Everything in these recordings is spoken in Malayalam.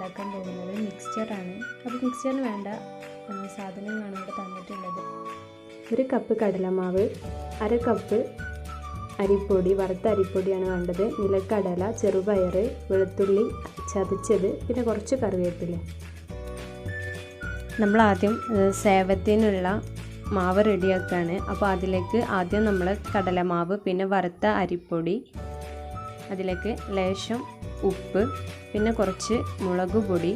ഉണ്ടാക്കാൻ പോകുന്നത് മിക്സ്ചറാണ്. അപ്പോൾ മിക്സ്ചറിന് വേണ്ട സാധനങ്ങളാണ് ഇവിടെ തന്നിട്ടുള്ളത്. 1 കപ്പ് കടലമാവ്, 1/2 കപ്പ് അരിപ്പൊടി, വറുത്ത അരിപ്പൊടിയാണ് വേണ്ടത്, നിലക്കടല, ചെറുപയർ, വെളുത്തുള്ളി ചതച്ചത്, പിന്നെ കുറച്ച് കറിവേപ്പില. നമ്മൾ ആദ്യം സേവത്തിനുള്ള മാവ് റെഡിയാക്കുകയാണ്. അപ്പോൾ അതിലേക്ക് ആദ്യം നമ്മൾ കടലമാവ്, പിന്നെ വറുത്ത അരിപ്പൊടി, അതിലേക്ക് ലേശം ഉപ്പ്, പിന്നെ കുറച്ച് മുളക് പൊടി,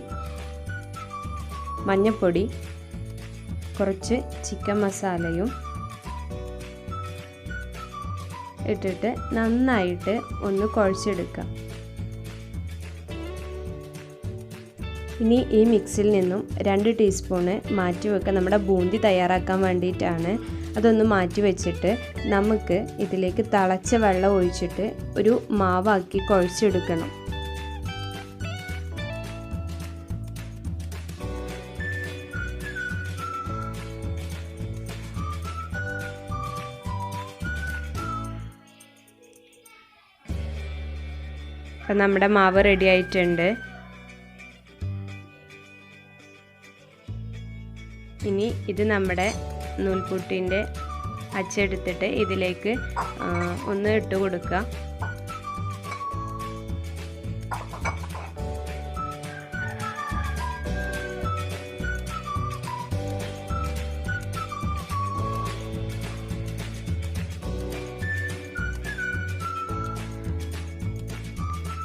മഞ്ഞൾപ്പൊടി, കുറച്ച് ചിക്കൻ മസാലയും ഇട്ടിട്ട് നന്നായിട്ട് ഒന്ന് കുഴച്ചെടുക്കുക. ഇനി ഈ മിക്സിൽ നിന്നും 2 ടീസ്പൂണ് മാറ്റി വെക്കുക. നമ്മുടെ ബൂന്തി തയ്യാറാക്കാൻ വേണ്ടിയിട്ടാണ്. അതൊന്ന് മാറ്റി വെച്ചിട്ട് നമുക്ക് ഇതിലേക്ക് തിളച്ച വെള്ളം ഒഴിച്ചിട്ട് ഒരു മാവാക്കി കുഴച്ചെടുക്കണം. അപ്പം നമ്മുടെ മാവ് റെഡി ആയിട്ടുണ്ട്. ഇനി ഇത് നമ്മുടെ നൂൽപുട്ടിൻ്റെ അച്ചെടുത്തിട്ട് ഇതിലേക്ക് ഒന്ന് ഇട്ട് കൊടുക്കുക.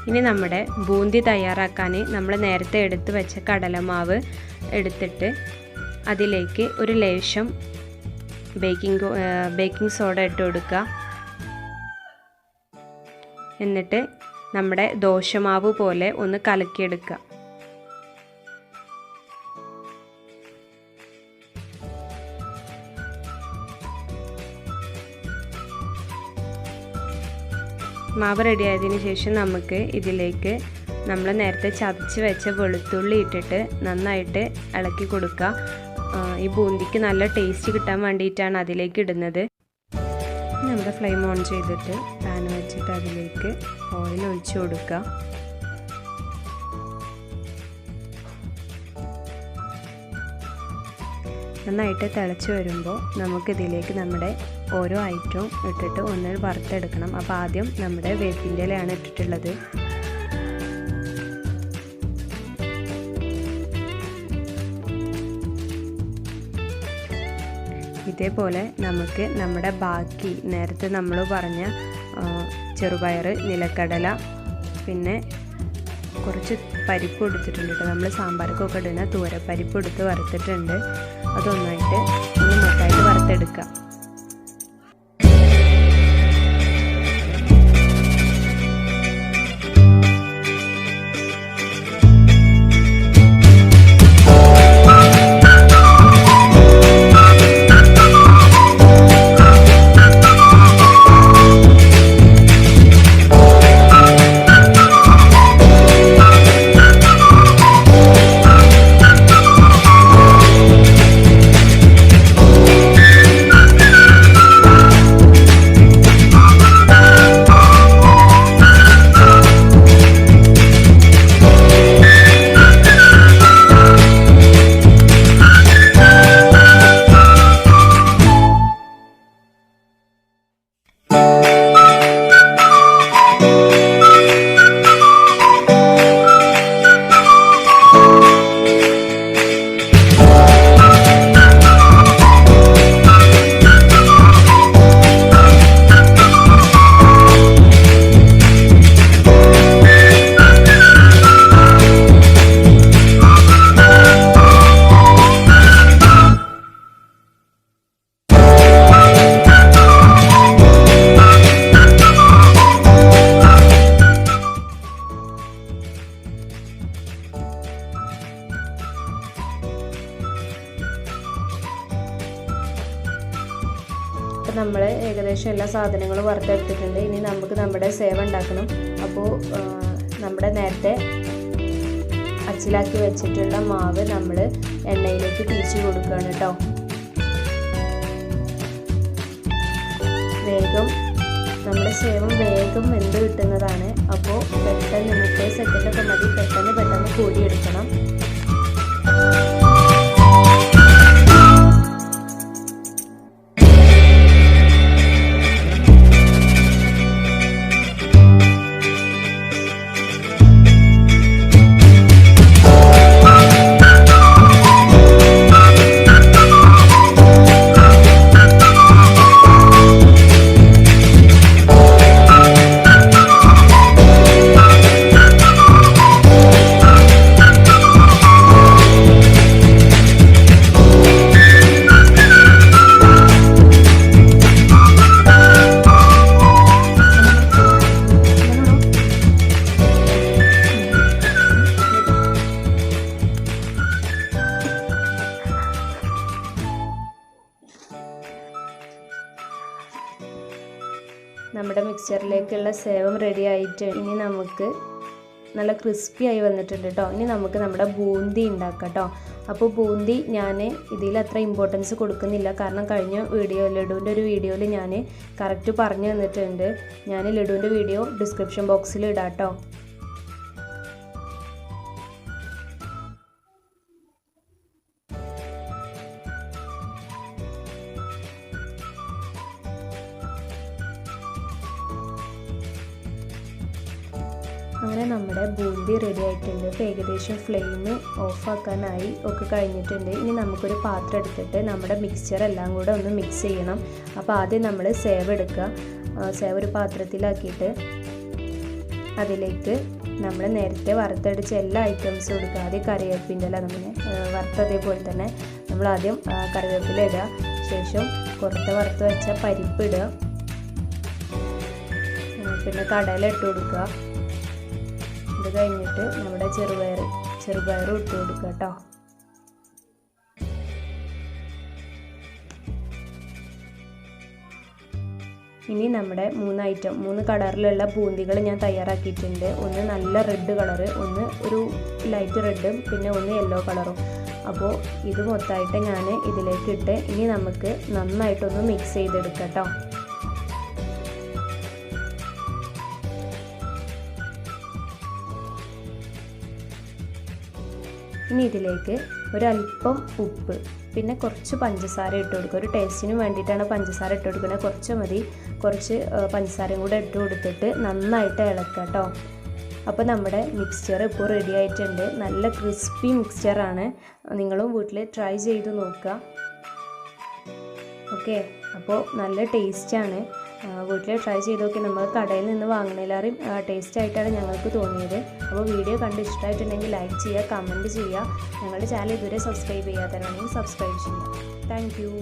ഇനി നമ്മുടെ ബൂന്തി തയ്യാറാക്കാൻ നമ്മൾ നേരത്തെ എടുത്ത് വെച്ച കടലമാവ് എടുത്തിട്ട് അതിലേക്ക് ഒരു ലേശം ബേക്കിംഗ് സോഡ ഇട്ട് കൊടുക്കുക. എന്നിട്ട് നമ്മുടെ ദോശമാവ് പോലെ ഒന്ന് കലക്കിയെടുക്കുക. മാവ് റെഡിയായതിന് ശേഷം നമുക്ക് ഇതിലേക്ക് നമ്മൾ നേരത്തെ ചതച്ച് വെച്ച വെളുത്തുള്ളി ഇട്ടിട്ട് നന്നായിട്ട് ഇളക്കി കൊടുക്കുക. ഈ ബൂന്തിക്ക് നല്ല ടേസ്റ്റ് കിട്ടാൻ വേണ്ടിയിട്ടാണ് അതിലേക്ക് ഇടുന്നത്. നമ്മുടെ ഫ്ലെയിം ഓൺ ചെയ്തിട്ട് പാൻ വെച്ചിട്ട് അതിലേക്ക് ഓയിൽ ഒഴിച്ചു കൊടുക്കുക. നന്നായിട്ട് തിളച്ച് വരുമ്പോൾ നമുക്കിതിലേക്ക് നമ്മുടെ ഓരോ ഐറ്റവും ഇട്ടിട്ട് ഒന്ന് വറുത്തെടുക്കണം. അപ്പോൾ ആദ്യം നമ്മുടെ വേപ്പിൻ്റെ ഇലയാണ് ഇട്ടിട്ടുള്ളത്. ഇതേപോലെ നമുക്ക് നമ്മുടെ ബാക്കി നേരത്തെ നമ്മൾ പറഞ്ഞ ചെറുപയർ, നിലക്കടല, പിന്നെ കുറച്ച് പരിപ്പ് എടുത്തിട്ടുണ്ട് കേട്ടോ. നമ്മൾ സാമ്പാർക്കൊക്കെ ഇടുന്ന തൂരപ്പരിപ്പ് എടുത്ത് വറുത്തിട്ടുണ്ട്. അതൊന്നായിട്ട് ഒന്ന് മൊത്തമായിട്ട് വറുത്തെടുക്കുക. അപ്പോൾ നമ്മൾ ഏകദേശം എല്ലാ സാധനങ്ങളും വറുത്തെടുത്തിട്ടുണ്ട്. ഇനി നമുക്ക് നമ്മുടെ സേവ ഉണ്ടാക്കണം. അപ്പോൾ നമ്മുടെ നേരത്തെ അച്ചിലാക്കി വെച്ചിട്ടുള്ള മാവ് നമ്മൾ എണ്ണയിലേക്ക് തിരിച്ചു കൊടുക്കുകയാണ് കേട്ടോ. വേഗം നമ്മൾ നമ്മുടെ സേവും വേഗം വെന്ത് കിട്ടുന്നതാണ്. അപ്പോൾ പെട്ടെന്ന് 30 സെക്കൻഡൊക്കെ മതി, പെട്ടെന്ന് കോരിയെടുക്കണം. നമ്മുടെ മിക്സ്ചറിലേക്കുള്ള സേവം റെഡി ആയിട്ട് ഇനി നമുക്ക് നല്ല ക്രിസ്പി ആയി വന്നിട്ടുണ്ട് കേട്ടോ. ഇനി നമുക്ക് നമ്മുടെ ബൂന്തി ഉണ്ടാക്കാം കേട്ടോ. അപ്പോൾ ബൂന്തി ഞാൻ ഇതിൽ അത്ര ഇമ്പോർട്ടൻസ് കൊടുക്കുന്നില്ല, കാരണം കഴിഞ്ഞ ലഡുവിൻ്റെ ഒരു വീഡിയോയിൽ ഞാൻ കറക്റ്റ് പറഞ്ഞു തന്നിട്ടുണ്ട്. ഞാൻ ലഡുവിൻ്റെ വീഡിയോ ഡിസ്ക്രിപ്ഷൻ ബോക്സിൽ ഇടാം കേട്ടോ. അങ്ങനെ നമ്മുടെ ബൂന്തി റെഡി ആയിട്ടുണ്ട്. ഇപ്പോൾ ഏകദേശം ഫ്ലെയിം ഓഫാക്കാനായി ഒക്കെ കഴിഞ്ഞിട്ടുണ്ട്. ഇനി നമുക്കൊരു പാത്രം എടുത്തിട്ട് നമ്മുടെ മിക്സ്ചർ എല്ലാം കൂടെ ഒന്ന് മിക്സ് ചെയ്യണം. അപ്പോൾ ആദ്യം നമ്മൾ സേവ് എടുക്കുക. സേവ് ഒരു പാത്രത്തിലാക്കിയിട്ട് അതിലേക്ക് നമ്മൾ നേരത്തെ വറുത്തടിച്ച എല്ലാ ഐറ്റംസും എടുക്കുക. ആദ്യം കറിവേപ്പിൻ്റെ ഇല നമ്മൾ വറുത്തതേപോലെ തന്നെ നമ്മൾ ആദ്യം കറിവേപ്പില ഇടുക. ശേഷം കുറച്ച് വറുത്ത് വെച്ച പരിപ്പ് ഇടുക. പിന്നെ കടല ഇട്ട് കൊടുക്കുക. ഇത് കഴിഞ്ഞിട്ട് നമ്മുടെ ചെറുപയർ ഇട്ട് കൊടുക്കുക കേട്ടോ. ഇനി നമ്മുടെ 3 കളറിലുള്ള ബൂന്തികൾ ഞാൻ തയ്യാറാക്കിയിട്ടുണ്ട്. ഒന്ന് നല്ല റെഡ് കളറ്, ഒന്ന് ഒരു ലൈറ്റ് റെഡും, പിന്നെ ഒന്ന് യെല്ലോ കളറും. അപ്പോൾ ഇത് മൊത്തമായിട്ട് ഞാൻ ഇതിലേക്ക് ഇട്ട് ഇനി നമുക്ക് നന്നായിട്ടൊന്ന് മിക്സ് ചെയ്തെടുക്കാം കേട്ടോ. ഇനി ഇതിലേക്ക് ഒരല്പം ഉപ്പ്, പിന്നെ കുറച്ച് പഞ്ചസാര ഇട്ട് കൊടുക്കുക. ഒരു ടേസ്റ്റിന് വേണ്ടിയിട്ടാണ് പഞ്ചസാര ഇട്ട് കൊടുക്കുന്നത്. കുറച്ച് മതി. കുറച്ച് പഞ്ചസാരയും കൂടെ ഇട്ട് കൊടുത്തിട്ട് നന്നായിട്ട് ഇളക്കുക കേട്ടോ. അപ്പോൾ നമ്മുടെ മിക്സ്ചർ ഇപ്പോൾ റെഡി ആയിട്ടുണ്ട്. നല്ല ക്രിസ്പി മിക്സ്ചറാണ്. നിങ്ങളും വീട്ടിൽ ട്രൈ ചെയ്ത് നോക്കുക. ഓക്കെ, അപ്പോൾ നല്ല ടേസ്റ്റാണ്. വീട്ടിൽ ട്രൈ ചെയ്ത് നോക്കി. നമ്മൾ കടയിൽ നിന്ന് വാങ്ങുന്നതിലേറെയും ടേസ്റ്റ് ആയിട്ടാണ് ഞങ്ങൾക്ക് തോന്നിയത്. അപ്പോൾ വീഡിയോ കണ്ട് ഇഷ്ടമായിട്ടുണ്ടെങ്കിൽ ലൈക്ക് ചെയ്യുക, കമൻറ്റ് ചെയ്യുക. ഞങ്ങളുടെ ചാനൽ ഇതുവരെ സബ്സ്ക്രൈബ് ചെയ്യാത്തവരാണെങ്കിൽ സബ്സ്ക്രൈബ് ചെയ്യുക. Thank you.